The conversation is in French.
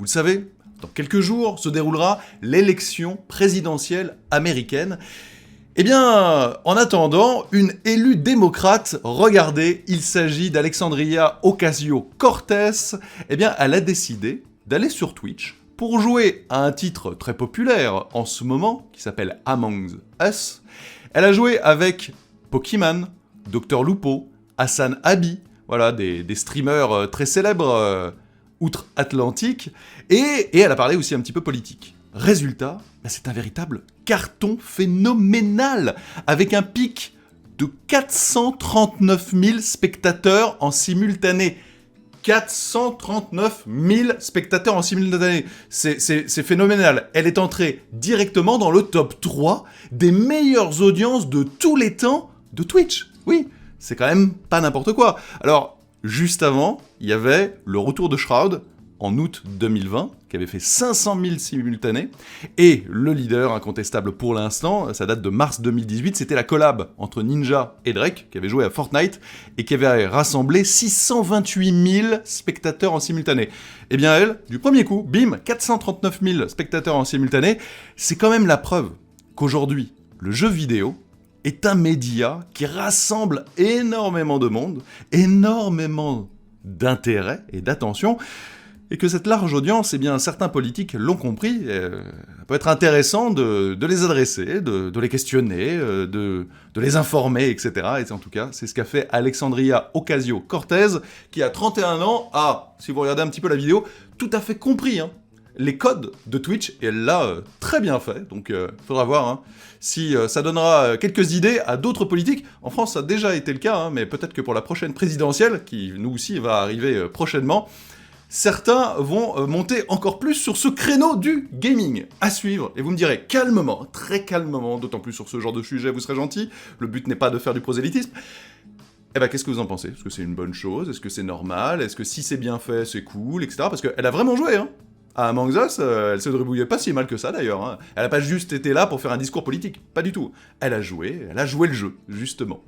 Vous le savez, dans quelques jours se déroulera l'élection présidentielle américaine. Eh bien, en attendant, une élue démocrate, regardez, il s'agit d'Alexandria Ocasio-Cortez, eh bien, elle a décidé d'aller sur Twitch pour jouer à un titre très populaire en ce moment, qui s'appelle Among Us. Elle a joué avec Pokémon, Dr Lupo, Hassan Abi, voilà, des streamers très célèbres outre-Atlantique, et elle a parlé aussi un petit peu politique. Résultat, c'est un véritable carton phénoménal, avec un pic de 439 000 spectateurs en simultané. 439 000 spectateurs en simultané. C'est phénoménal. Elle est entrée directement dans le top 3 des meilleures audiences de tous les temps de Twitch. Oui, c'est quand même pas n'importe quoi. Alors, juste avant, il y avait le retour de Shroud en août 2020, qui avait fait 500 000 simultanés, et le leader incontestable pour l'instant, ça date de mars 2018, c'était la collab entre Ninja et Drake, qui avait joué à Fortnite, et qui avait rassemblé 628 000 spectateurs en simultané. Eh bien elle, du premier coup, bim, 439 000 spectateurs en simultané, c'est quand même la preuve qu'aujourd'hui, le jeu vidéo est un média qui rassemble énormément de monde, énormément d'intérêt et d'attention, et que cette large audience, eh bien, certains politiques l'ont compris, ça peut être intéressant de les adresser, de les questionner, de les informer, etc. Et en tout cas, c'est ce qu'a fait Alexandria Ocasio-Cortez, qui a 31 ans, a, si vous regardez un petit peu la vidéo, tout à fait compris les codes de Twitch, et elle l'a très bien fait, donc faudra voir si ça donnera quelques idées à d'autres politiques. En France, ça a déjà été le cas, mais peut-être que pour la prochaine présidentielle, qui nous aussi va arriver prochainement, certains vont monter encore plus sur ce créneau du gaming. À suivre, et vous me direz calmement, très calmement, d'autant plus sur ce genre de sujet, vous serez gentil, le but n'est pas de faire du prosélytisme. Eh ben, qu'est-ce que vous en pensez? Est-ce que c'est une bonne chose? Est-ce que c'est normal? Est-ce que si c'est bien fait, c'est cool, etc. Parce qu'elle a vraiment joué, à Among Us, elle se débrouillait pas si mal que ça d'ailleurs. Elle a pas juste été là pour faire un discours politique, pas du tout. Elle a joué le jeu, justement.